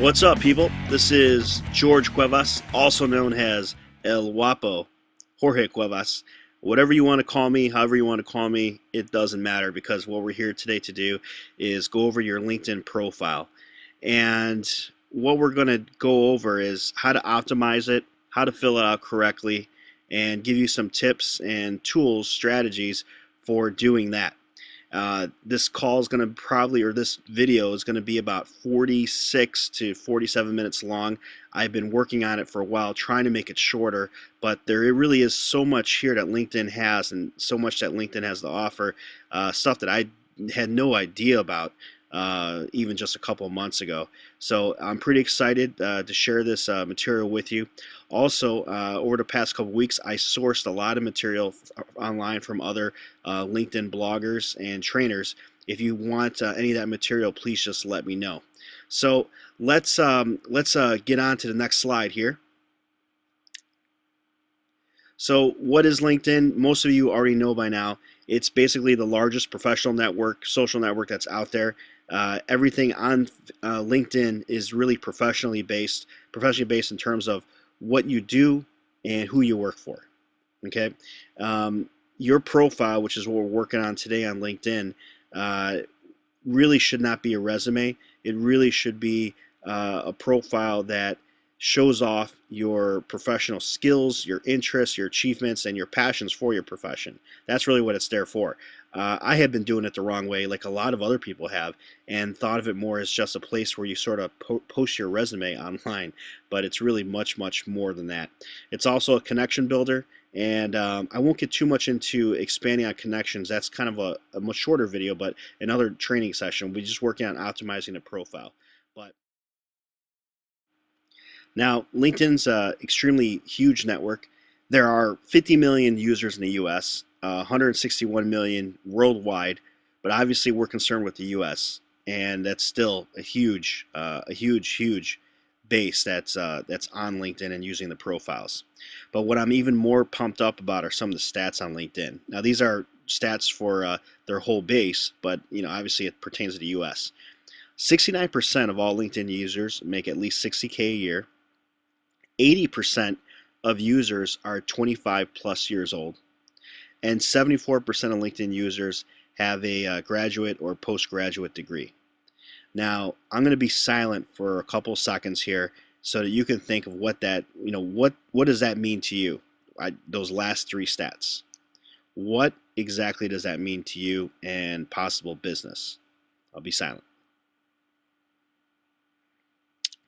What's up, people? This is George Cuevas, also known as El Guapo, Jorge Cuevas. Whatever you want to call me, however you want to call me, it doesn't matter, because what we're here today to do is go over your LinkedIn profile. And what we're going to go over is how to optimize it, how to fill it out correctly, and give you some tips and tools, strategies for doing that. This call is going to probably, or this video is going to be about 46 to 47 minutes long. I've been working on it for a while, trying to make it shorter, but there really is so much here that LinkedIn has, and so much that LinkedIn has to offer, stuff that I had no idea about even just a couple of months ago. So I'm pretty excited to share this material with you. Also, over the past couple weeks, I sourced a lot of material online from other LinkedIn bloggers and trainers. If you want any of that material, please just let me know. So let's get on to the next slide here. So what is LinkedIn? Most of you already know by now. It's basically the largest professional network, social network that's out there. Everything on LinkedIn is really professionally based in terms of what you do and who you work for. Okay, your profile, which is what we're working on today on LinkedIn, really should not be a resume. It really should be a profile that shows off your professional skills, your interests, your achievements, and your passions for your profession. That's really what it's there for. I had been doing it the wrong way, like a lot of other people have, and thought of it more as just a place where you sort of post your resume online, but it's really much, much more than that. It's also a connection builder, and I won't get too much into expanding on connections. That's kind of a much shorter video, but another training session. We're just working on optimizing the profile. But now, LinkedIn's an extremely huge network. There are 50 million users in the U.S., 161 million worldwide, but obviously we're concerned with the U.S., and that's still a huge base that's on LinkedIn and using the profiles. But what I'm even more pumped up about are some of the stats on LinkedIn. Now, these are stats for their whole base, but obviously it pertains to the U.S. 69% of all LinkedIn users make at least $60K a year. 80% of users are 25 plus years old, and 74% of LinkedIn users have a graduate or postgraduate degree. Now, I'm going to be silent for a couple seconds here so that you can think of what that, what does that mean to you? Those last three stats. What exactly does that mean to you and possible business? I'll be silent.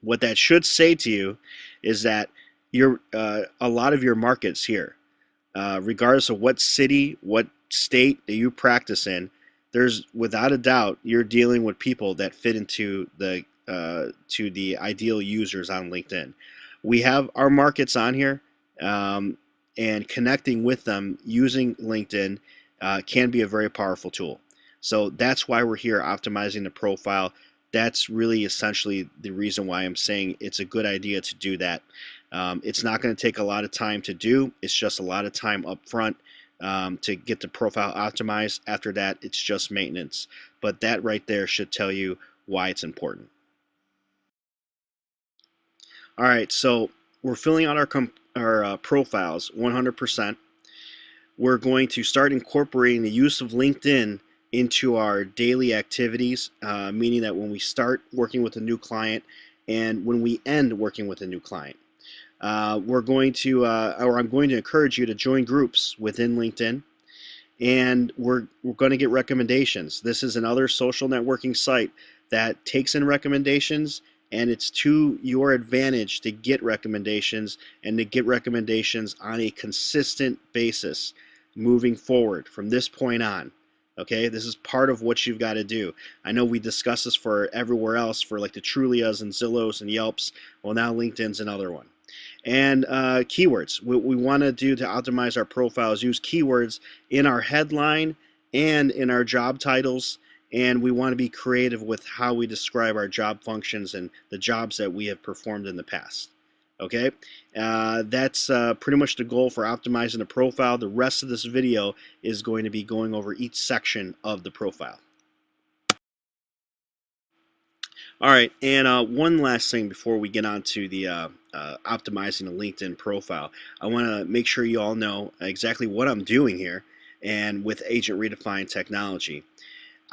What that should say to you is that a lot of your markets here, regardless of what city, what state that you practice in, there's without a doubt you're dealing with people that fit into the to the ideal users on LinkedIn. We have our markets on here, and connecting with them using LinkedIn can be a very powerful tool. So that's why we're here optimizing the profile. That's really essentially the reason why I'm saying it's a good idea to do that. It's not going to take a lot of time to do. It's just a lot of time up front to get the profile optimized. After that, it's just maintenance. But that right there should tell you why it's important. All right, so we're filling out our profiles 100%. We're going to start incorporating the use of LinkedIn into our daily activities, meaning that when we start working with a new client and when we end working with a new client. I'm going to encourage you to join groups within LinkedIn, and we're going to get recommendations. This is another social networking site that takes in recommendations, and it's to your advantage to get recommendations, and to get recommendations on a consistent basis moving forward from this point on. Okay, this is part of what you've got to do. I know we discuss this for everywhere else, for like the Trulias and Zillows and Yelps. Well, now LinkedIn's another one. And keywords. What we want to do to optimize our profiles, use keywords in our headline and in our job titles. And we want to be creative with how we describe our job functions and the jobs that we have performed in the past. Okay, that's pretty much the goal for optimizing the profile. The rest of this video is going to be going over each section of the profile. All right, and one last thing before we get on to the optimizing the LinkedIn profile, I want to make sure you all know exactly what I'm doing here and with Agent Redefined Technology.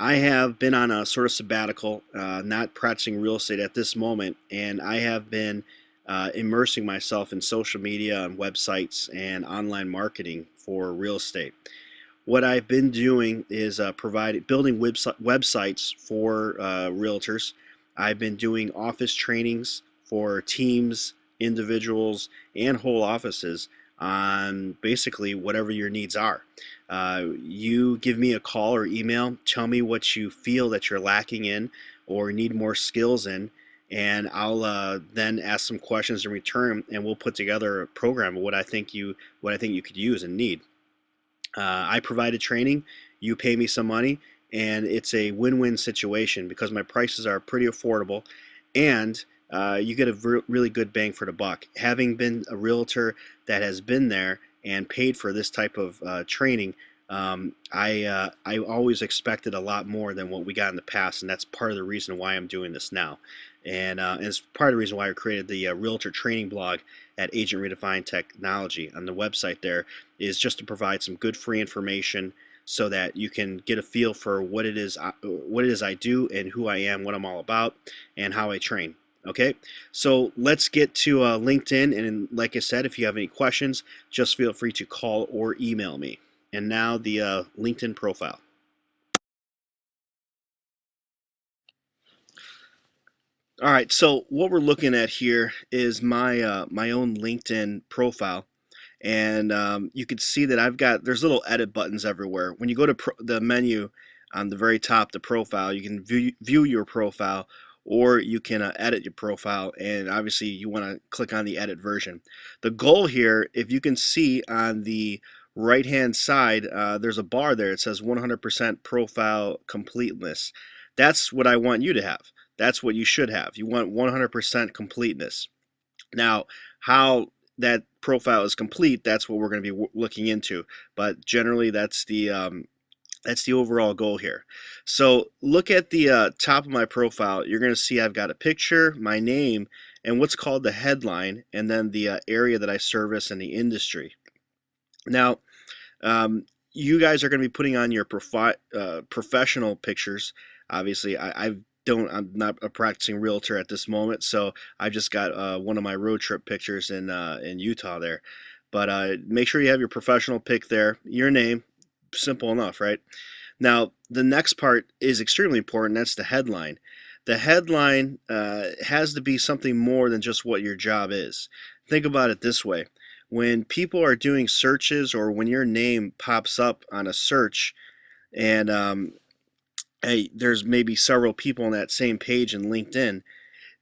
I have been on a sort of sabbatical, not practicing real estate at this moment, and I have been immersing myself in social media and websites and online marketing for real estate. What I've been doing is building websites for realtors. I've been doing office trainings for teams, individuals, and whole offices on basically whatever your needs are. You give me a call or email, tell me what you feel that you're lacking in or need more skills in, and I'll then ask some questions in return, and we'll put together a program of what I think you could use and need. I provided training, you pay me some money, and it's a win-win situation because my prices are pretty affordable, and you get a really good bang for the buck. Having been a realtor that has been there and paid for this type of training, I always expected a lot more than what we got in the past, and that's part of the reason why I'm doing this now. And it's part of the reason why I created the realtor training blog at Agent Redefined Technology on the website. There is just to provide some good free information so that you can get a feel for what it is I do and who I am, what I'm all about, and how I train. Okay, so let's get to LinkedIn. And like I said, if you have any questions, just feel free to call or email me. And now the LinkedIn profile. All right, so what we're looking at here is my own LinkedIn profile, and you can see that there's little edit buttons everywhere. When you go to the menu on the very top, the profile, you can view your profile, or you can edit your profile, and obviously you want to click on the edit version. The goal here, if you can see on the right hand side, there's a bar there. It says 100% profile completeness. That's what I want you to have. That's what you should have. You want 100% completeness. Now, how that profile is complete, that's what we're going to be looking into. But generally, that's the overall goal here. So look at the top of my profile. You're going to see I've got a picture, my name, and what's called the headline, and then the area that I service and the industry. Now, you guys are going to be putting on your professional pictures. Obviously, I'm not a practicing realtor at this moment, so I've just got one of my road trip pictures in Utah there. But make sure you have your professional pic there, your name, simple enough, right? Now, the next part is extremely important. That's the headline. The headline has to be something more than just what your job is. Think about it this way. When people are doing searches or when your name pops up on a search and hey, there's maybe several people on that same page in LinkedIn,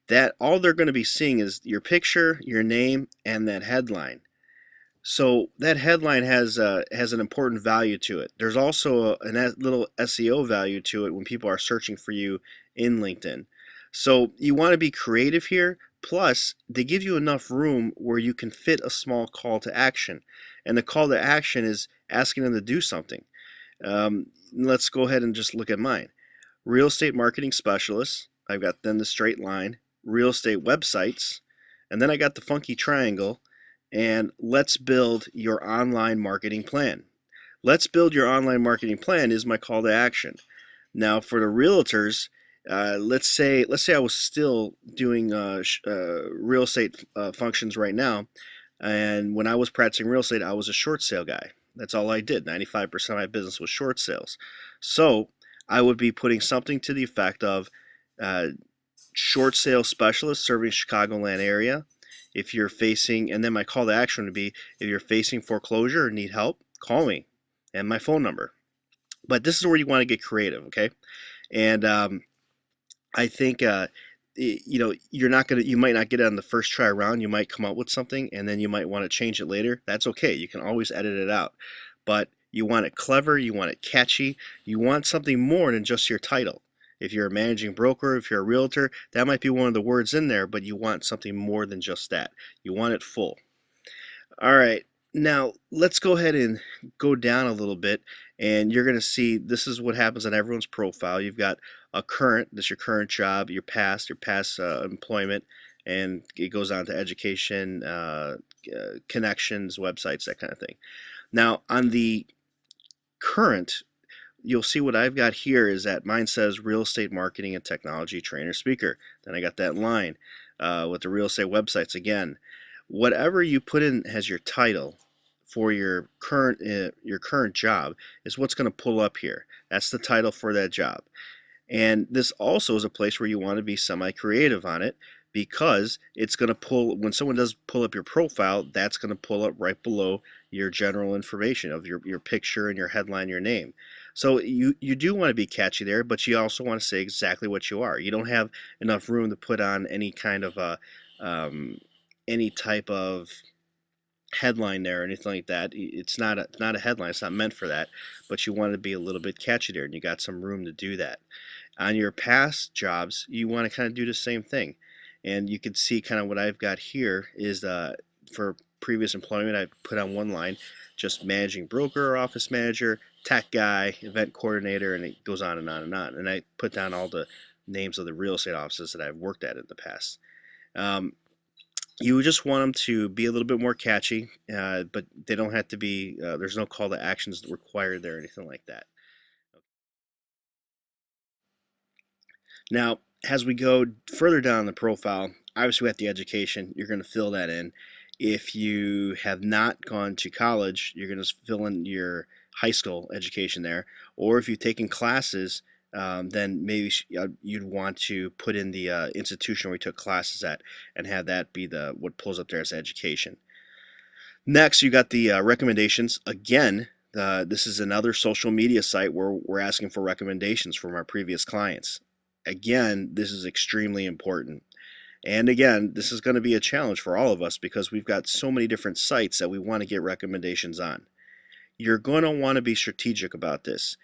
that all they're going to be seeing is your picture, your name, and that headline. So that headline has an important value to it. There's also a little SEO value to it when people are searching for you in LinkedIn. So you want to be creative here. Plus, they give you enough room where you can fit a small call to action, and the call to action is asking them to do something. Let's go ahead and just look at mine. Real estate marketing specialist. I've got then the straight line. Real estate websites, and then I got the funky triangle, and let's build your online marketing plan. Let's build your online marketing plan is my call to action. Now for the realtors, let's say I was still doing real estate functions right now, and when I was practicing real estate, I was a short sale guy. That's all I did. 95% of my business was short sales. So I would be putting something to the effect of uh, short sale specialist serving Chicagoland area. If you're facing, and then my call to action would be if you're facing foreclosure or need help, call me and my phone number. But this is where you want to get creative, okay? And I think you might not get it on the first try around. You might come up with something, and then you might want to change it later. That's okay. You can always edit it out. But you want it clever. You want it catchy. You want something more than just your title. If you're a managing broker, if you're a realtor, that might be one of the words in there, but you want something more than just that. You want it full. All right. Now, let's go ahead and go down a little bit, and you're going to see this is what happens on everyone's profile. You've got a current, this is your current job, your past employment, and it goes on to education, connections, websites, that kind of thing. Now, on the current, you'll see what I've got here is that mine says real estate marketing and technology trainer speaker. Then I got that line with the real estate websites again. Whatever you put in as your title for your current job is what's going to pull up here. That's the title for that job. And this also is a place where you want to be semi-creative on it, because it's going to pull, when someone does pull up your profile, that's going to pull up right below your general information of your picture and your headline, your name. So you do want to be catchy there, but you also want to say exactly what you are. You don't have enough room to put on any kind of um, any type of headline there or anything like that. It's not a headline. It's not meant for that. But you want to be a little bit catchy there, and you got some room to do that. On your past jobs, you want to kind of do the same thing. And you can see kind of what I've got here is for previous employment, I put on one line just managing broker, office manager, tech guy, event coordinator, and it goes on and on and on. And I put down all the names of the real estate offices that I've worked at in the past. Um, you just want them to be a little bit more catchy, but they don't have to be, there's no call to actions required there or anything like that. Now, as we go further down the profile, obviously we have the education. You're going to fill that in. If you have not gone to college, you're going to fill in your high school education there. Or if you've taken classes, then maybe you'd want to put in the institution where you took classes at, and have that be the what pulls up there as education. Next, you got the recommendations. Again, this is another social media site where we're asking for recommendations from our previous clients. Again, this is extremely important. And again, this is going to be a challenge for all of us because we've got so many different sites that we want to get recommendations on. You're going to want to be strategic about this.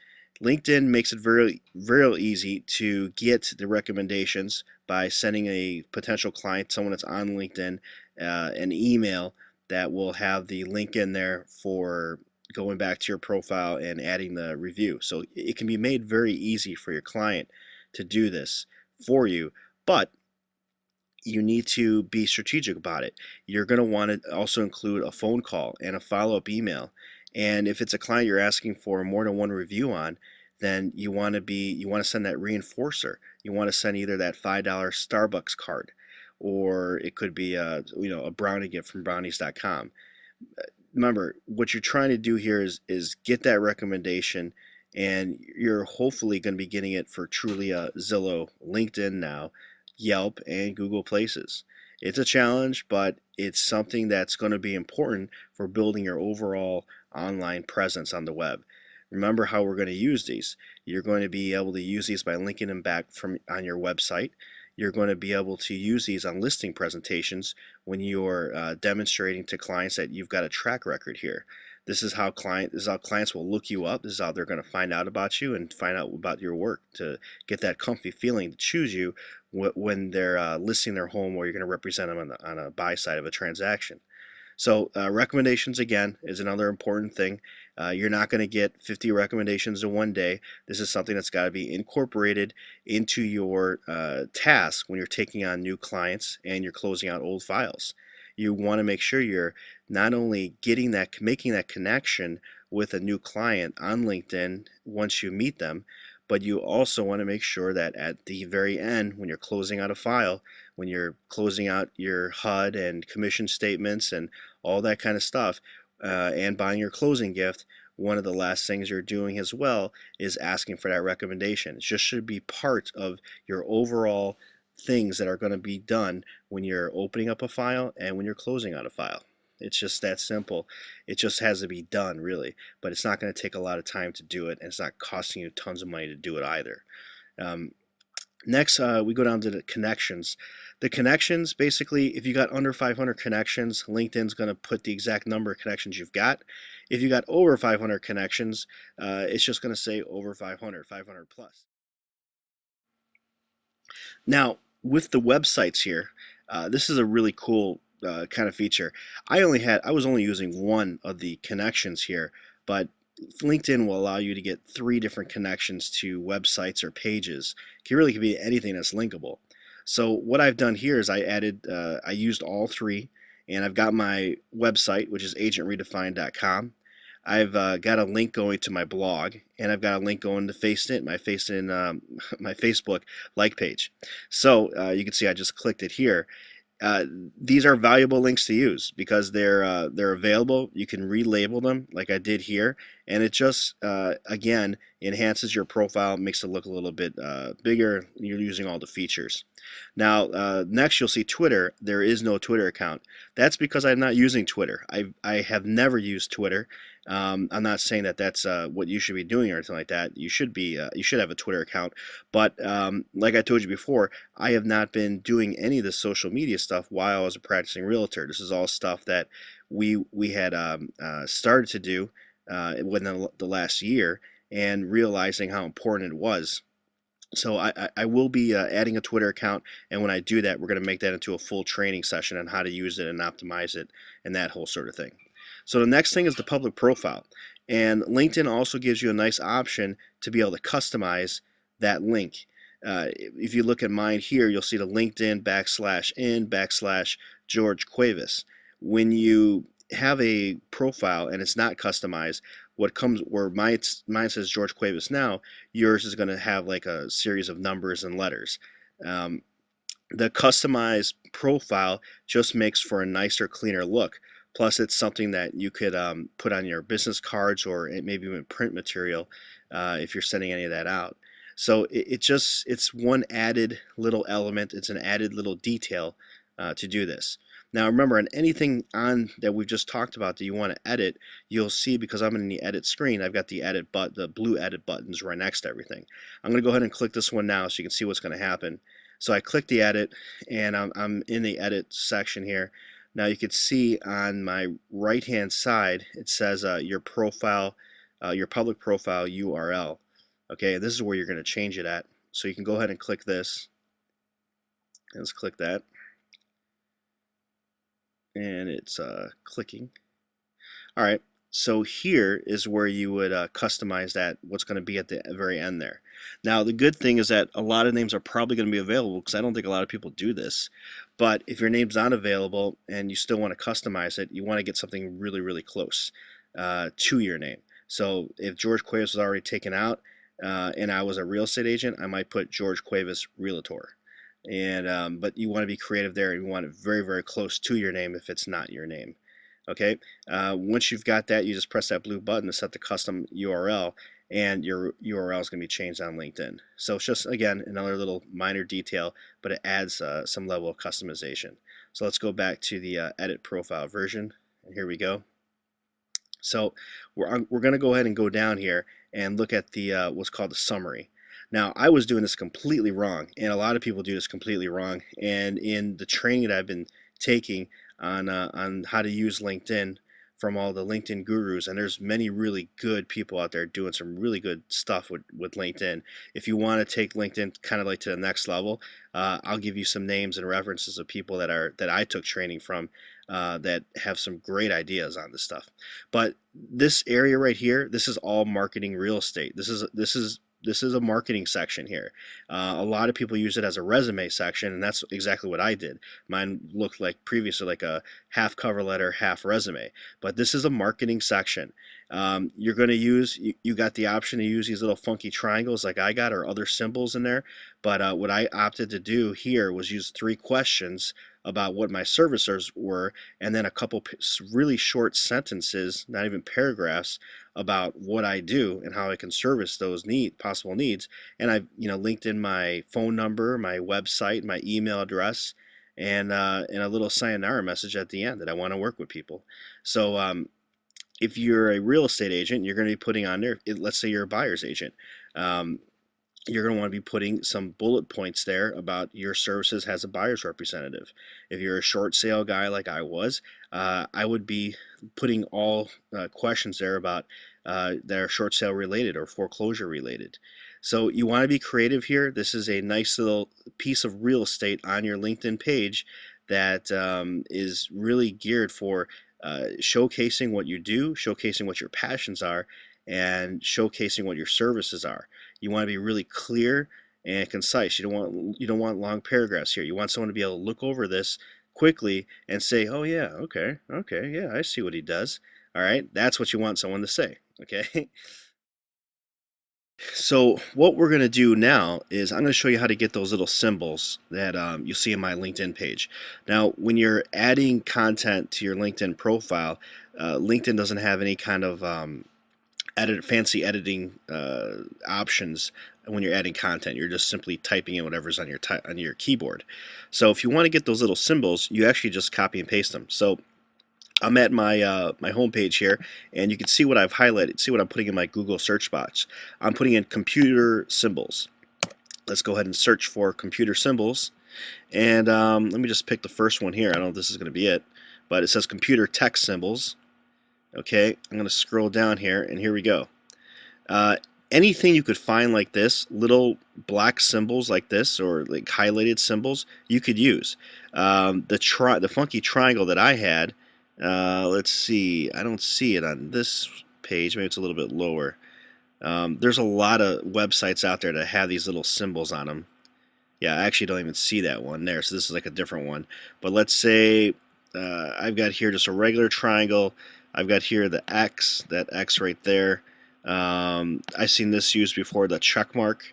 LinkedIn makes it very, very easy to get the recommendations by sending a potential client, someone that's on LinkedIn, an email that will have the link in there for going back to your profile and adding the review. So it can be made very easy for your client to do this for you, but you need to be strategic about it. You're going to want to also include a phone call and a follow-up email. And if it's a client you're asking for more than one review on, then you want to send that reinforcer. You want to send either that $5 Starbucks card, or it could be a brownie gift from brownies.com. Remember, what you're trying to do here is get that recommendation, and you're hopefully going to be getting it for Trulia, Zillow, LinkedIn now, Yelp, and Google Places. It's a challenge, but it's something that's going to be important for building your overall online presence on the web. Remember how we're going to use these. You're going to be able to use these by linking them back from on your website. You're going to be able to use these on listing presentations when you're demonstrating to clients that you've got a track record here. This is how clients will look you up. This is how they're going to find out about you and find out about your work, to get that comfy feeling to choose you when they're listing their home, or you're going to represent them on a buy side of a transaction. So recommendations, again, is another important thing. You're not going to get 50 recommendations in one day. This is something that's got to be incorporated into your task when you're taking on new clients and you're closing out old files. You want to make sure you're not only making that connection with a new client on LinkedIn once you meet them, but you also want to make sure that at the very end, when you're closing out a file, when you're closing out your HUD and commission statements and all that kind of stuff, and buying your closing gift, one of the last things you're doing as well is asking for that recommendation. It just should be part of your overall things that are going to be done when you're opening up a file and when you're closing out a file. It's just that simple. It just has to be done, really. But it's not going to take a lot of time to do it, and it's not costing you tons of money to do it either. Um, Next, we go down to the connections. The connections, basically, if you got under 500 connections, LinkedIn's going to put the exact number of connections you've got. If you got over 500 connections, it's just going to say over 500, 500 plus. Now, with the websites here, this is a really cool kind of feature. I was only using one of the connections here, but LinkedIn will allow you to get 3 different connections to websites or pages. It really could be anything that's linkable. So what I've done here is I used all 3, and I've got my website, which is agentredefined.com. I've got a link going to my blog, and I've got a link going to FaceIt, my Facebook like page. So you can see I just clicked it here. uh, these are valuable links to use because they're available. You can relabel them like I did here, and it just again enhances your profile, makes it look a little bit bigger. You're using all the features. Now next you'll see Twitter. There is no Twitter account. That's because I'm not using Twitter. I have never used Twitter. I'm not saying that that's what you should be doing or anything like that. You should have a Twitter account, but like I told you before, I have not been doing any of the social media stuff while I was a practicing realtor. This is all stuff that we had started to do within the last year, and realizing how important it was. So I will be adding a Twitter account, and when I do that, we're going to make that into a full training session on how to use it and optimize it and that whole sort of thing. So the next thing is the public profile. And LinkedIn also gives you a nice option to be able to customize that link. If you look at mine here, you'll see the LinkedIn /in/ George Cuevas. When you have a profile and it's not customized, what comes where mine says George Cuevas now, yours is going to have like a series of numbers and letters. Um, the customized profile just makes for a nicer, cleaner look. Plus, it's something that you could put on your business cards or maybe even print material if you're sending any of that out. So it's one added little element. It's an added little detail to do this. Now remember, on anything on that we've just talked about that you want to edit, you'll see, because I'm in the edit screen, I've got the blue edit buttons right next to everything. I'm going to go ahead and click this one now so you can see what's going to happen. So I click the edit, and I'm in the edit section here. Now you can see on my right hand side it says your profile, your public profile URL. Okay, this is where you're going to change it at. So you can go ahead and click this. Let's click that. And it's clicking. All right, so here is where you would customize that, what's going to be at the very end there. Now the good thing is that a lot of names are probably going to be available, because I don't think a lot of people do this. But if your name's not available and you still want to customize it, you want to get something really, really close to your name. So if George Cuevas was already taken out and I was a real estate agent, I might put George Cuevas Realtor. And but you want to be creative there, and you want it very, very close to your name if it's not your name. Okay, once you've got that, you just press that blue button to set the custom URL, and your URL is going to be changed on LinkedIn. So it's just, again, another little minor detail, but it adds some level of customization. So let's go back to the edit profile version, and here we go. So we're going to go ahead and go down here and look at the what's called the summary. Now, I was doing this completely wrong, and a lot of people do this completely wrong. And in the training that I've been taking on how to use LinkedIn from all the LinkedIn gurus, and there's many really good people out there doing some really good stuff with LinkedIn. If you want to take LinkedIn kind of like to the next level, I'll give you some names and references of people that I took training from that have some great ideas on this stuff. But this area right here, this is all marketing real estate. This is a marketing section here. A lot of people use it as a resume section, and that's exactly what I did. Mine looked like previously like a half cover letter, half resume. But this is a marketing section. You're going to use, you got the option to use these little funky triangles like I got, or other symbols in there. But what I opted to do here was use 3 questions about what my services were, and then a couple really short sentences, not even paragraphs, about what I do and how I can service those possible needs. And I've linked in my phone number, my website, my email address, and a little sayonara message at the end that I want to work with people. So if you're a real estate agent, you're going to be putting on there, let's say you're a buyer's agent. You're going to want to be putting some bullet points there about your services as a buyer's representative. If you're a short sale guy like I was, I would be putting all questions there about that are short sale related or foreclosure related. So you want to be creative here. This is a nice little piece of real estate on your LinkedIn page that is really geared for showcasing what you do, showcasing what your passions are, and showcasing what your services are. You want to be really clear and concise. You don't want long paragraphs here. You want someone to be able to look over this quickly and say, "Oh yeah, okay, okay, yeah, I see what he does." All right, that's what you want someone to say. Okay. So what we're going to do now is I'm going to show you how to get those little symbols that you see in my LinkedIn page. Now, when you're adding content to your LinkedIn profile, LinkedIn doesn't have any kind of fancy editing options when you're adding content. You're just simply typing in whatever's on your keyboard. So if you want to get those little symbols, you actually just copy and paste them. So I'm at my home page here, and you can see what I've highlighted. See what I'm putting in my Google search box. I'm putting in computer symbols. Let's go ahead and search for computer symbols. And let me just pick the first one here. I don't know if this is going to be it, but it says computer text symbols. Okay, I'm going to scroll down here, and here we go. Anything you could find like this, little black symbols like this, or like highlighted symbols, you could use. The funky triangle that I had. Let's see. I don't see it on this page. Maybe it's a little bit lower. There's a lot of websites out there that have these little symbols on them. Yeah, I actually don't even see that one there. So this is like a different one. But let's say I've got here just a regular triangle. I've got here the X, that X right there. I've seen this used before, the check mark.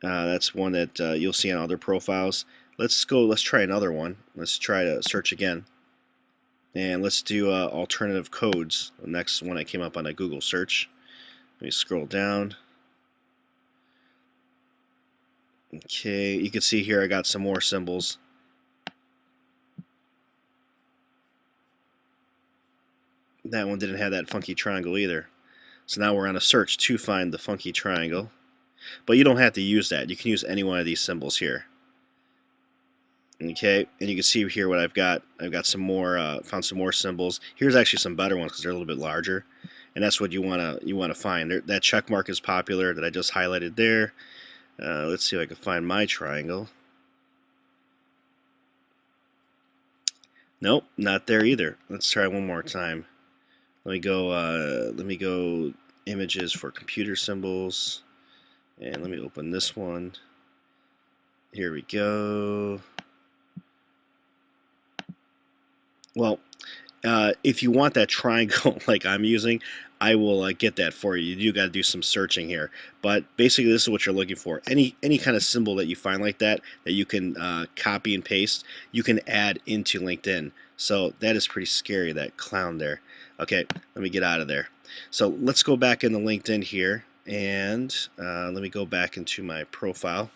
That's one that you'll see on other profiles. Let's try another one. Let's try to search again. And let's do alternative codes. The next one that came up on a Google search. Let me scroll down. Okay, you can see here I got some more symbols. That one didn't have that funky triangle either. So now we're on a search to find the funky triangle. But you don't have to use that. You can use any one of these symbols here. Okay, and you can see here what I've got. I've got some more, found some more symbols. Here's actually some better ones because they're a little bit larger, and that's what you wanna find. That check mark is popular that I just highlighted there. Let's see if I can find my triangle. Nope, not there either. Let's try one more time. Let me go. Images for computer symbols, and let me open this one. Here we go. Well, if you want that triangle like I'm using, I will get that for you. You do got to do some searching here, but basically this is what you're looking for. Any kind of symbol that you find like that you can copy and paste, you can add into LinkedIn. So that is pretty scary, that clown there. Okay, let me get out of there. So let's go back into LinkedIn here, and let me go back into my profile.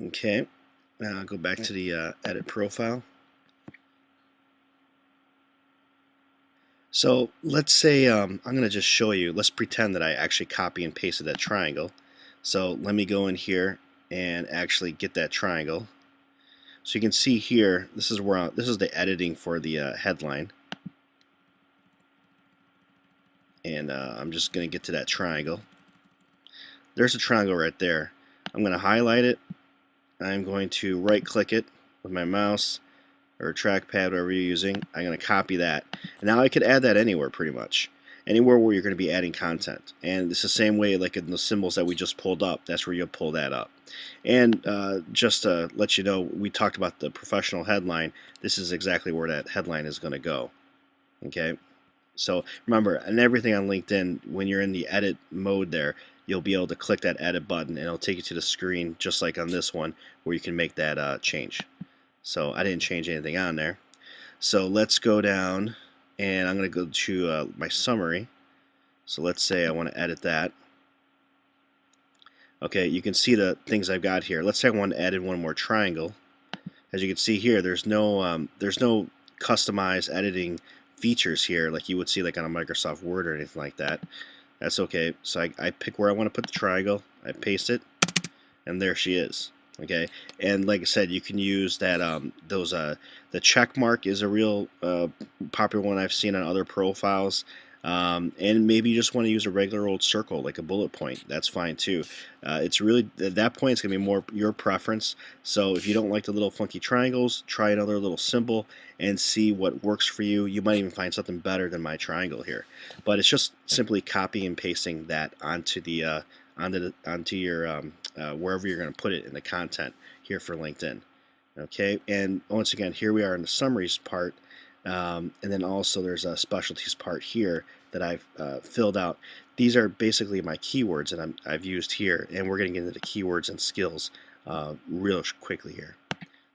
Okay, now I'll go back to the edit profile. So let's say I'm going to just show you, let's pretend that I actually copy and pasted that triangle. So let me go in here and actually get that triangle. So you can see here, this is the editing for the headline. And I'm just going to get to that triangle. There's a triangle right there. I'm going to highlight it. I'm going to right click it with my mouse or trackpad, whatever you're using. I'm going to copy that. And now I could add that anywhere pretty much. Anywhere where you're going to be adding content. And it's the same way like in the symbols that we just pulled up. That's where you'll pull that up. And just to let you know, we talked about the professional headline. This is exactly where that headline is going to go. Okay. So remember, and everything on LinkedIn, when you're in the edit mode there, you'll be able to click that edit button and it'll take you to the screen just like on this one where you can make that change. So I didn't change anything on there. So let's go down and I'm going to go to my summary. So let's say I want to edit that. Okay, you can see the things I've got here. Let's say I want to add in one more triangle. As you can see here, there's no customized editing features here like you would see like on a Microsoft Word or anything like that. That's okay. So I pick where I want to put the triangle, I paste it, and there she is. Okay, and like I said, you can use that the check mark is a real popular one I've seen on other profiles. And maybe you just want to use a regular old circle, like a bullet point. That's fine too. It's really, at that point, it's going to be more your preference. So if you don't like the little funky triangles, try another little symbol and see what works for you. You might even find something better than my triangle here. But it's just simply copy and pasting that onto the onto your wherever you're going to put it in the content here for LinkedIn. Okay, and once again, here we are in the summaries part, and then also there's a specialties part here that I've filled out. These are basically my keywords that I've used here, and we're getting into the keywords and skills real quickly here.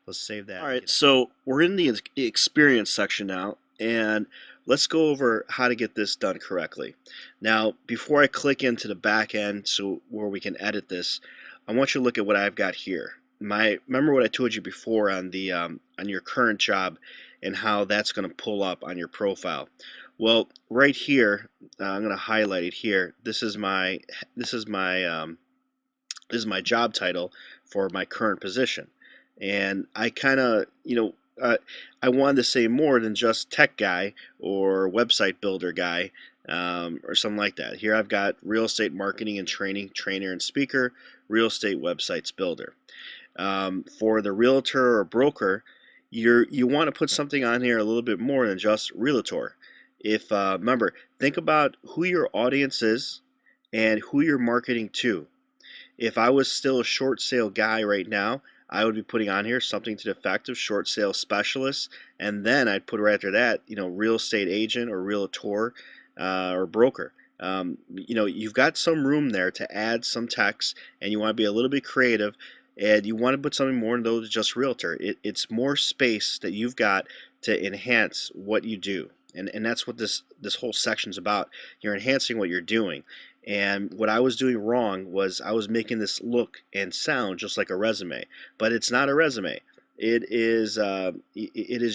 Let's save that. All right, so we're in the experience section now, and let's go over how to get this done correctly. Now, before I click into the back end, so where we can edit this, I want you to look at what I've got here. Remember what I told you before on the on your current job and how that's going to pull up on your profile. Well, right here, I'm going to highlight it here. This is my job title for my current position, and I kind of I wanted to say more than just tech guy or website builder guy or something like that. Here I've got real estate marketing and training trainer and speaker, real estate websites builder. For the realtor or broker, you want to put something on here a little bit more than just realtor. If remember, think about who your audience is and who you're marketing to. If I was still a short sale guy right now, I would be putting on here something to the effect of short sale specialist, and then I'd put right after that, real estate agent or realtor or broker. You've got some room there to add some text, and you want to be a little bit creative, and you want to put something more than just realtor. It's more space that you've got to enhance what you do, and that's what this whole section's about. You're enhancing what you're doing. And what I was doing wrong was I was making this look and sound just like a resume, but it's not a resume. It is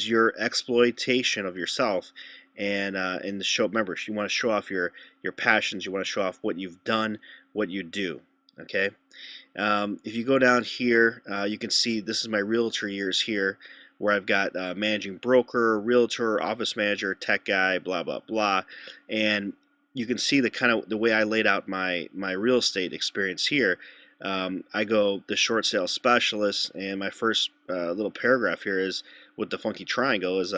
your exploitation of yourself, and the show. Remember, you want to show off your passions. You want to show off what you've done, what you do. Okay. If you go down here, you can see this is my realtor years here, where I've got managing broker, realtor, office manager, tech guy, blah blah blah, and you can see the way I laid out my real estate experience here. I go the short sale specialist, and my first little paragraph here is with the funky triangle is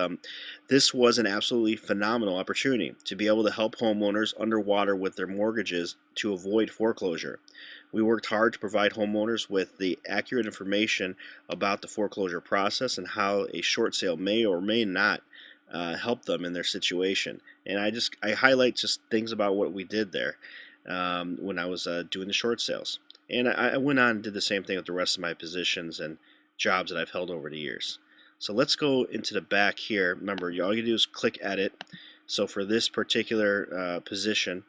this was an absolutely phenomenal opportunity to be able to help homeowners underwater with their mortgages to avoid foreclosure. We worked hard to provide homeowners with the accurate information about the foreclosure process and how a short sale may or may not help them in their situation. And I highlight just things about what we did there when I was doing the short sales. And I went on and did the same thing with the rest of my positions and jobs that I've held over the years. So let's go into the back here. Remember, all you do is click edit. So for this particular position,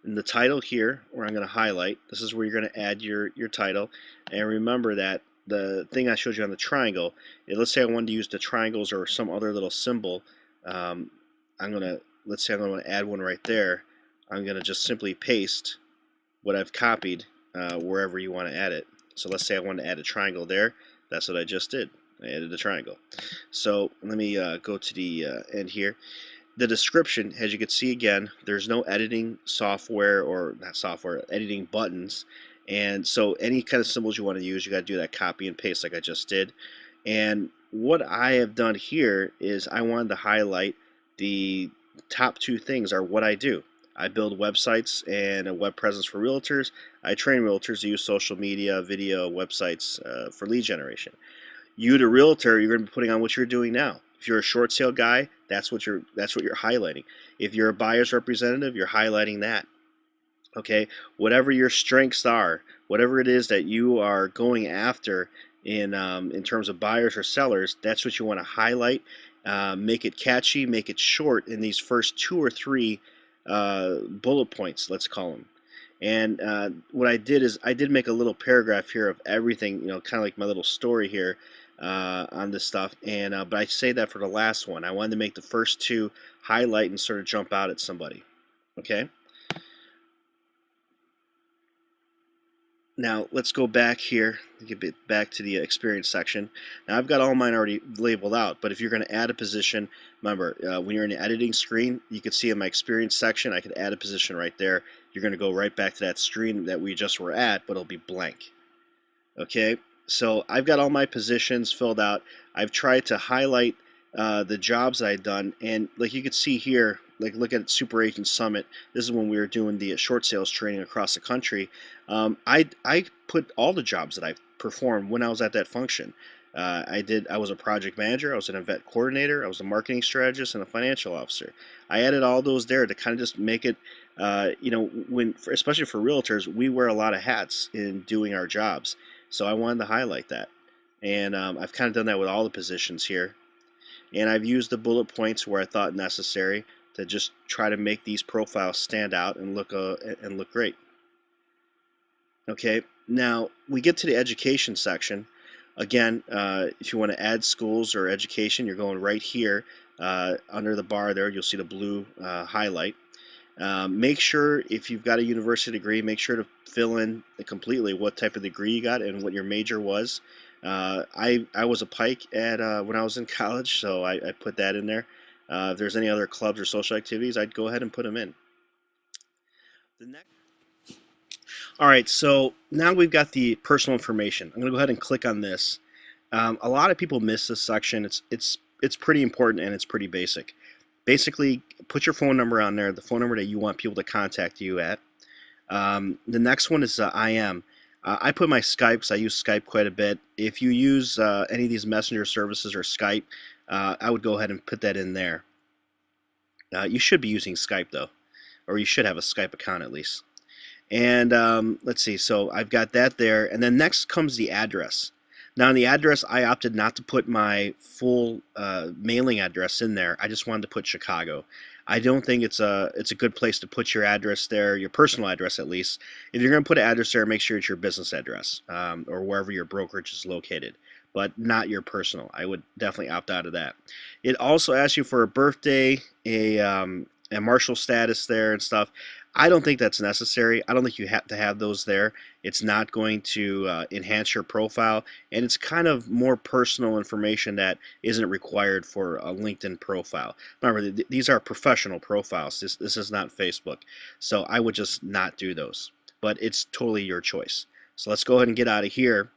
in the title here, where I'm going to highlight, this is where you're going to add your title. And remember that the thing I showed you on the triangle, let's say I wanted to use the triangles or some other little symbol. Let's say I'm going to add one right there. I'm going to just simply paste what I've copied wherever you want to add it. So let's say I want to add a triangle there. That's what I just did. I added a triangle. So let me go to the end here. The description, as you can see again, there's no editing software, or not software, editing buttons. And so any kind of symbols you want to use, you got to do that copy and paste like I just did. And what I have done here is I wanted to highlight the top two things are what I do. I build websites and a web presence for realtors. I train realtors to use social media, video, websites for lead generation. You, the realtor, you're going to be putting on what you're doing now. If you're a short sale guy, that's what you're highlighting. If you're a buyer's representative, you're highlighting that. Okay, whatever your strengths are, whatever it is that you are going after in terms of buyers or sellers, that's what you want to highlight. Make it catchy, make it short in these first 2 or 3 bullet points, let's call them. And what I did is I did make a little paragraph here of everything, kind of like my little story here on this stuff. And but I say that for the last one. I wanted to make the first 2 highlight and sort of jump out at somebody. Okay. Now let's go back here, get back to the experience section. Now I've got all mine already labeled out, but if you're going to add a position, remember when you're in the editing screen, you can see in my experience section, I could add a position right there. You're going to go right back to that screen that we just were at, but it'll be blank. Okay, so I've got all my positions filled out. I've tried to highlight the jobs that I've done, and like you can see here, like look at Super Agent Summit. This is when we were doing the short sales training across the country. I put all the jobs that I performed when I was at that function. I was a project manager, I was an event coordinator, I was a marketing strategist, and a financial officer. I added all those there to kind of just make it, especially for realtors, we wear a lot of hats in doing our jobs. So I wanted to highlight that. And I've kind of done that with all the positions here. And I've used the bullet points where I thought necessary to just try to make these profiles stand out and look great. Okay, now we get to the education section. Again, if you want to add schools or education, you're going right here under the bar there. You'll see the blue highlight. Make sure if you've got a university degree, make sure to fill in completely what type of degree you got and what your major was. I was a Pike at when I was in college, so I put that in there. If there's any other clubs or social activities, I'd go ahead and put them in. The next. All right, so now we've got the personal information. I'm going to go ahead and click on this. A lot of people miss this section. It's pretty important and it's pretty basic. Basically, put your phone number on there, the phone number that you want people to contact you at. The next one is IM. I put my Skype because I use Skype quite a bit. If you use any of these messenger services or Skype, I would go ahead and put that in there. You should be using Skype though, or you should have a Skype account at least. And let's see, so I've got that there. And then next comes the address. Now in the address, I opted not to put my full mailing address in there. I just wanted to put Chicago. I don't think it's a good place to put your address there, your personal address at least. If you're going to put an address there, make sure it's your business address or wherever your brokerage is located, but not your personal. I would definitely opt out of that. It also asks you for a birthday, a marshal status there and stuff. I don't think that's necessary. I don't think you have to have those there. It's not going to enhance your profile, and it's kind of more personal information that isn't required for a LinkedIn profile. Remember, these are professional profiles. This is not Facebook, so I would just not do those. But it's totally your choice. So let's go ahead and get out of here,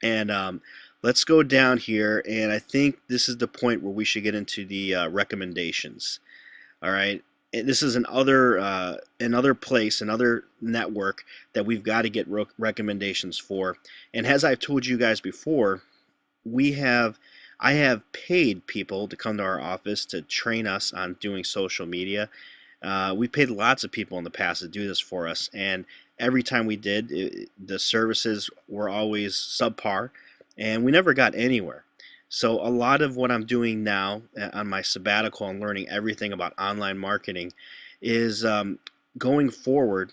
and let's go down here, and I think this is the point where we should get into the recommendations. All right. This is another place, another network that we've got to get recommendations for. And as I've told you guys before, I have paid people to come to our office to train us on doing social media. We paid lots of people in the past to do this for us, and every time we did, the services were always subpar, and we never got anywhere. So a lot of what I'm doing now on my sabbatical and learning everything about online marketing is going forward,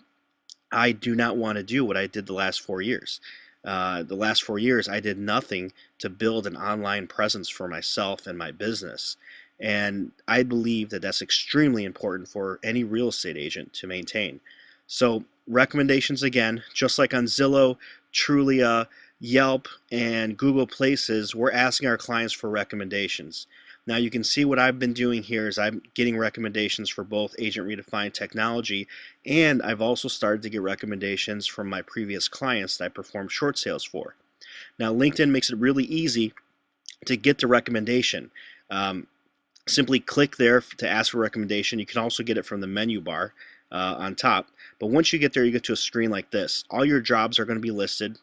I do not want to do what I did the last 4 years. The last 4 years, I did nothing to build an online presence for myself and my business. And I believe that that's extremely important for any real estate agent to maintain. So recommendations again, just like on Zillow, Trulia, Yelp, and Google Places, we're asking our clients for recommendations. Now you can see what I've been doing here is I'm getting recommendations for both Agent Redefined Technology, and I've also started to get recommendations from my previous clients that I performed short sales for. Now LinkedIn makes it really easy to get the recommendation. Simply click there to ask for a recommendation. You can also get it from the menu bar on top. But once you get there, you get to a screen like this. All your jobs are going to be listed,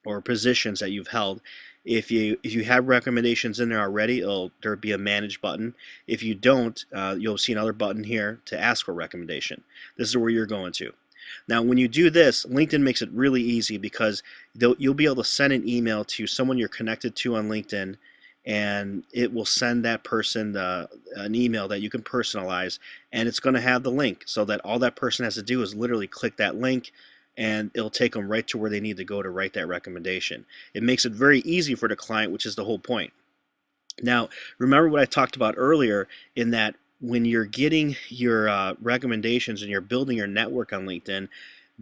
or positions that you've held. If you have recommendations in there already, there'll be a manage button. If you don't, you'll see another button here to ask for a recommendation. This is where you're going to. Now when you do this, LinkedIn makes it really easy because you'll be able to send an email to someone you're connected to on LinkedIn, and it will send that person an email that you can personalize, and it's going to have the link so that all that person has to do is literally click that link, and it'll take them right to where they need to go to write that recommendation. It makes it very easy for the client, which is the whole point. Now, remember what I talked about earlier in that when you're getting your recommendations and you're building your network on LinkedIn,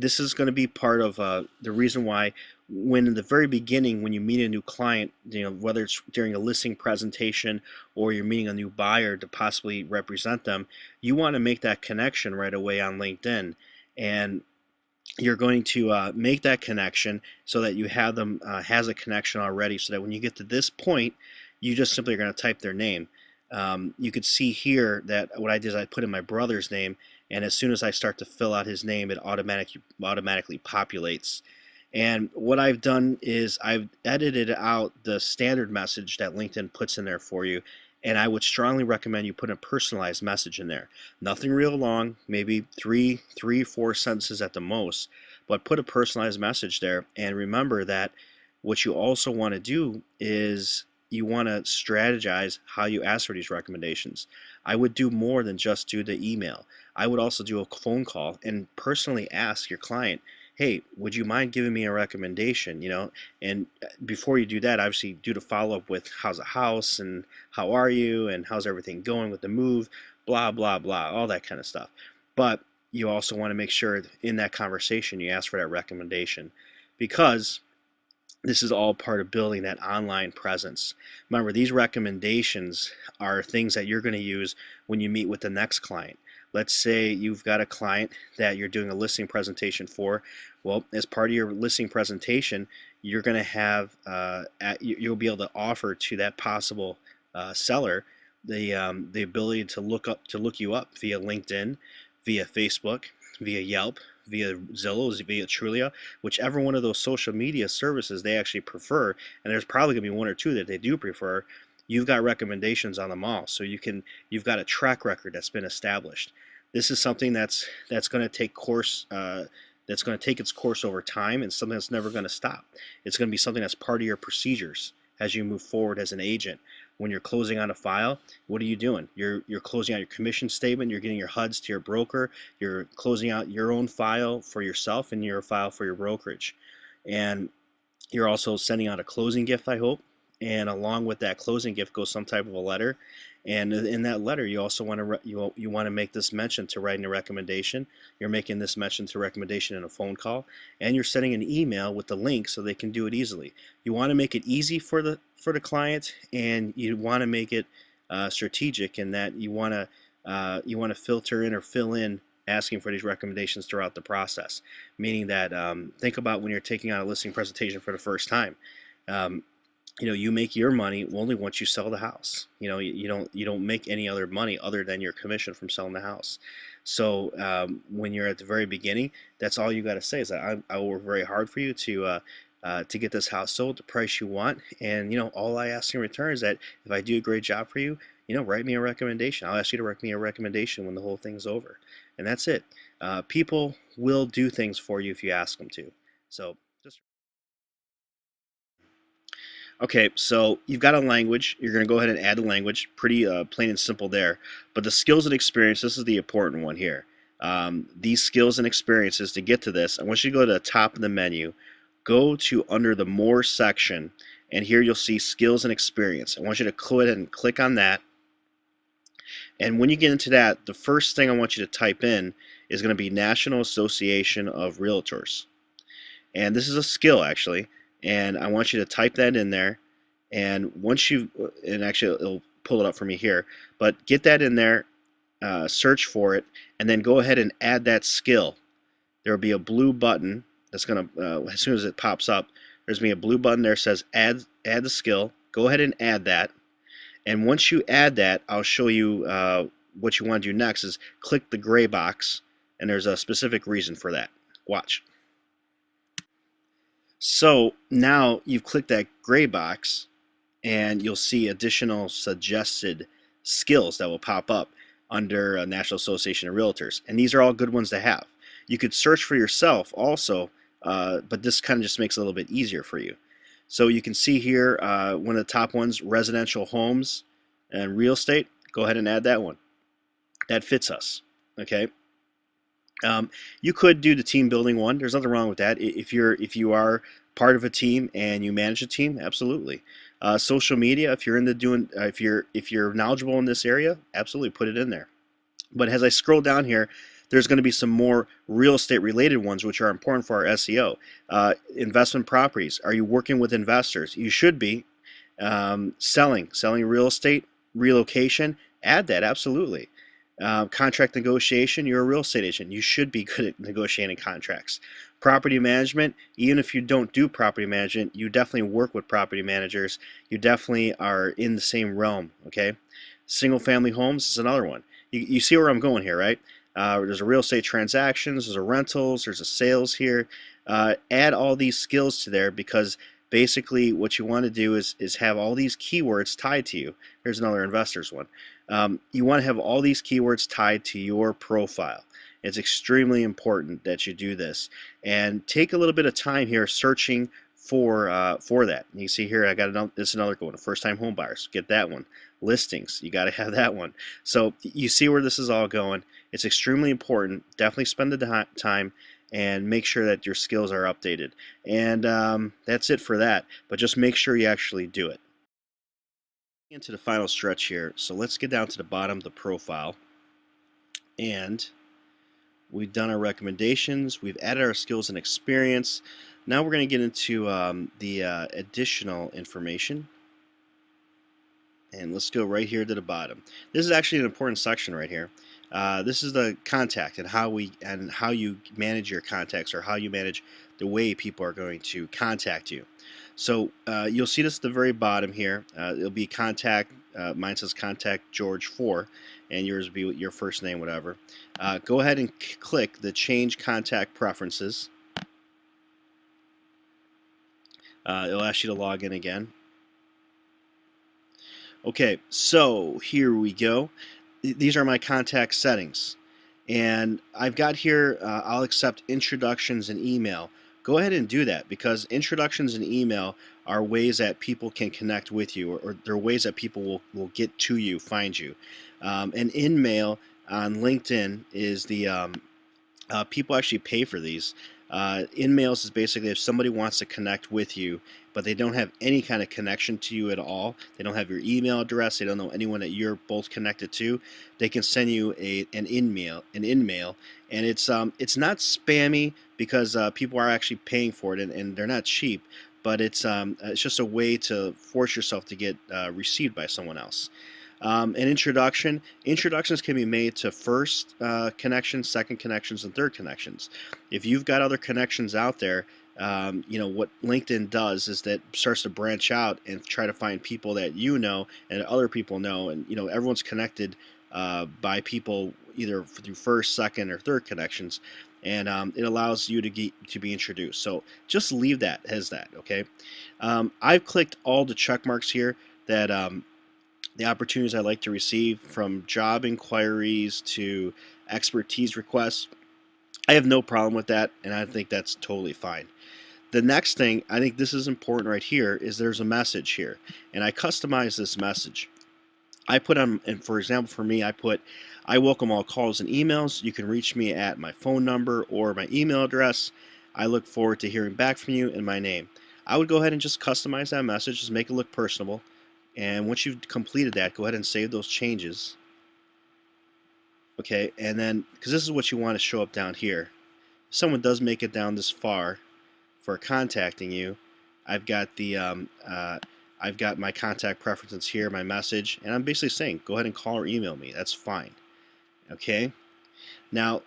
this is going to be part of the reason why, when in the very beginning, when you meet a new client, whether it's during a listing presentation or you're meeting a new buyer to possibly represent them, you want to make that connection right away on LinkedIn. And you're going to make that connection so that you have them has a connection already, so that when you get to this point, you just simply are going to type their name. You could see here that what I did is I put in my brother's name, and as soon as I start to fill out his name, it automatically populates. And what I've done is I've edited out the standard message that LinkedIn puts in there for you, and I would strongly recommend you put a personalized message in there. Nothing real long, maybe three, 4 sentences at the most, but put a personalized message there. And remember that what you also want to do is you want to strategize how you ask for these recommendations. I would do more than just do the email. I would also do a phone call and personally ask your client, hey, would you mind giving me a recommendation? And before you do that, obviously do the follow up with how's the house and how are you and how's everything going with the move, blah, blah, blah, all that kind of stuff. But you also want to make sure in that conversation you ask for that recommendation, because this is all part of building that online presence. Remember, these recommendations are things that you're going to use when you meet with the next client. Let's say you've got a client that you're doing a listing presentation for. Well, as part of your listing presentation, you're going to have you'll be able to offer to that possible seller the ability to look you up via LinkedIn, via Facebook, via Yelp, via Zillow, via Trulia, whichever one of those social media services they actually prefer, and there's probably going to be one or two that they do prefer. You've got recommendations on them all, so you've got a track record that's been established. This is something that's going to take that's going to take its course over time, and something that's never going to stop. It's going to be something that's part of your procedures as you move forward as an agent. When you're closing on a file, what are you doing? You're closing out your commission statement, you're getting your HUDs to your broker, you're closing out your own file for yourself and your file for your brokerage. And you're also sending out a closing gift, I hope. And along with that closing gift goes some type of a letter. And in that letter, you also want to you want to make this mention to writing a recommendation. You're making this mention to recommendation in a phone call, and you're sending an email with the link so they can do it easily. You want to make it easy for the client, and you want to make it strategic in that you want to filter in or fill in asking for these recommendations throughout the process. Meaning that think about when you're taking out a listing presentation for the first time. You make your money only once you sell the house. You don't make any other money other than your commission from selling the house. So when you're at the very beginning, that's all you got to say is that I will work very hard for you to get this house sold the price you want, and all I ask in return is that if I do a great job for you, write me a recommendation. I'll ask you to write me a recommendation when the whole thing's over, and that's it. People will do things for you if you ask them to. So just okay, so you've got a language. You're going to go ahead and add a language. Pretty plain and simple there. But the skills and experience, this is the important one here. These skills and experiences, to get to this, I want you to go to the top of the menu, go to under the More section, and here you'll see skills and experience. I want you to go ahead and click on that. And when you get into that, the first thing I want you to type in is going to be National Association of Realtors. And this is a skill, actually. And I want you to type that in there. And once and actually it'll pull it up for me here, but get that in there, search for it, and then go ahead and add that skill. There will be a blue button that's going to, as soon as it pops up, there's going to be a blue button there that says add the skill. Go ahead and add that. And once you add that, I'll show you what you want to do next is click the gray box, and there's a specific reason for that. Watch. So now you've clicked that gray box, and you'll see additional suggested skills that will pop up under National Association of Realtors. And these are all good ones to have. You could search for yourself also, but this kind of just makes it a little bit easier for you. So you can see here one of the top ones, residential homes and real estate. Go ahead and add that one. That fits us. Okay. You could do the team building one. There's nothing wrong with that. If you are part of a team and you manage a team, absolutely. Social media, if you're knowledgeable in this area, absolutely put it in there. But as I scroll down here, There's going to be some more real estate related ones which are important for our SEO. Investment properties. Are you working with investors? You should be. Selling real estate, relocation, add that, absolutely. Contract negotiation, you're a real estate agent. You should be good at negotiating contracts. Property management, even if you don't do property management, you definitely work with property managers. You definitely are in the same realm, okay? Single family homes is another one. You see where I'm going here, right? There's a real estate transactions, there's a rentals, there's a sales here. Add all these skills to there, because basically what you want to do is have all these keywords tied to you. Here's another investors one. You want to have all these keywords tied to your profile. It's extremely important that you do this, and take a little bit of time here searching for that. You see here, I got another good one. First-time home buyers, get that one. Listings, you got to have that one. So you see where this is all going. It's extremely important. Definitely spend the time and make sure that your skills are updated. And that's it for that. But just make sure you actually do it. Into the final stretch here. So let's get down to the bottom of the profile. And we've done our recommendations. We've added our skills and experience. Now we're going to get into the additional information. And let's go right here to the bottom. This is actually an important section right here. This is the contact and how you manage your contacts, or how you manage the way people are going to contact you. So you'll see this at the very bottom here. It'll be contact. Mine says contact George 4, and yours will be your first name, whatever. Go ahead and click the change contact preferences. It'll ask you to log in again. Okay, so here we go. These are my contact settings, and I've got here I'll accept introductions and email. Go ahead and do that, because introductions and email are ways that people can connect with you, or they're ways that people will get to you, find you. And in mail on LinkedIn is the people actually pay for these. In-mails is basically if somebody wants to connect with you, but they don't have any kind of connection to you at all. They don't have your email address. They don't know anyone that you're both connected to. They can send you an in-mail, and it's not spammy, because people are actually paying for it, and they're not cheap. But it's just a way to force yourself to get received by someone else. An introductions can be made to first connections, second connections, and third connections. If you've got other connections out there, what LinkedIn does is that starts to branch out and try to find people that you know and other people know, and everyone's connected by people either through first, second, or third connections, and it allows you to be introduced. So just leave that as that, okay? I've clicked all the check marks here that the opportunities I like to receive, from job inquiries to expertise requests. I have no problem with that, and I think that's totally fine. The next thing, I think this is important right here, is there's a message here, and I customize this message. I put on, and for example, for me, I welcome all calls and emails. You can reach me at my phone number or my email address. I look forward to hearing back from you, and my name. I would go ahead and just customize that message, just make it look personable. And once you've completed that, go ahead and save those changes. Okay, and then, because this is what you want to show up down here. If someone does make it down this far for contacting you, I've got I've got my contact preferences here, my message, and I'm basically saying, go ahead and call or email me. That's fine. Okay. Now,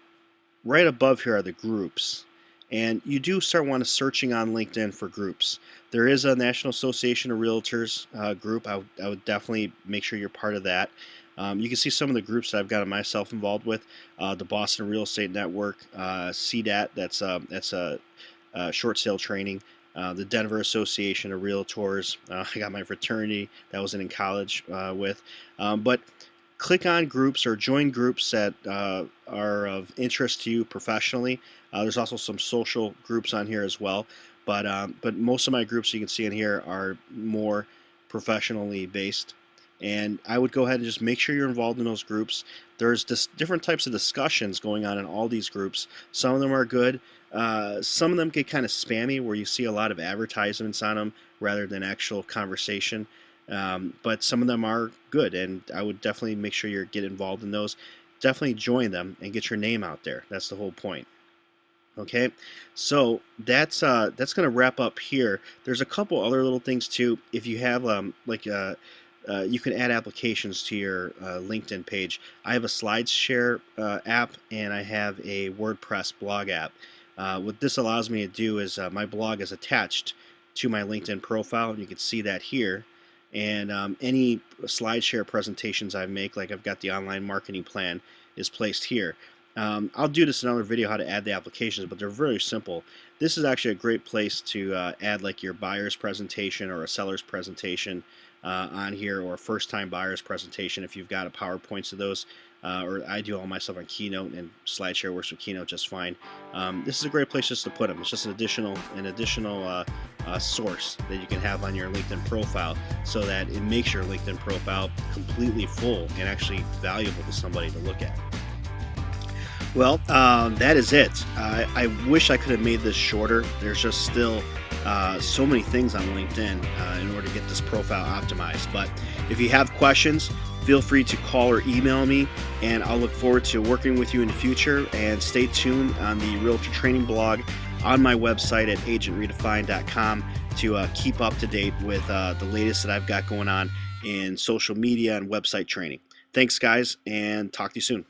right above here are the groups. And you do start searching on LinkedIn for groups. There is a National Association of Realtors group. I would definitely make sure you're part of that. You can see some of the groups that I've got myself involved with. The Boston Real Estate Network, CDAT, that's a short sale training. The Denver Association of Realtors. I got my fraternity that I was in college with. But click on groups or join groups that are of interest to you professionally. There's also some social groups on here as well, but most of my groups you can see in here are more professionally based. And I would go ahead and just make sure you're involved in those groups. There's different types of discussions going on in all these groups. Some of them are good. Some of them get kind of spammy, where you see a lot of advertisements on them rather than actual conversation. But some of them are good, and I would definitely make sure you get involved in those. definitely join them and get your name out there. That's the whole point. Okay, so that's gonna wrap up here. There's a couple other little things too. If you have you can add applications to your LinkedIn page. I have a SlideShare app and I have a WordPress blog app. What this allows me to do is my blog is attached to my LinkedIn profile, and you can see that here. And any SlideShare presentations I make, like I've got the online marketing plan, is placed here. I'll do this in another video how to add the applications, but they're very simple. This is actually a great place to add like your buyer's presentation or a seller's presentation on here, or a first-time buyer's presentation if you've got a PowerPoint to those. Or I do all my stuff on Keynote, and SlideShare works with Keynote just fine. This is a great place just to put them. It's just an additional source that you can have on your LinkedIn profile, so that it makes your LinkedIn profile completely full and actually valuable to somebody to look at. Well, that is it. I wish I could have made this shorter. There's just still so many things on LinkedIn in order to get this profile optimized. But if you have questions, feel free to call or email me, and I'll look forward to working with you in the future. And stay tuned on the Realtor Training blog on my website at agentredefined.com to keep up to date with the latest that I've got going on in social media and website training. Thanks, guys, and talk to you soon.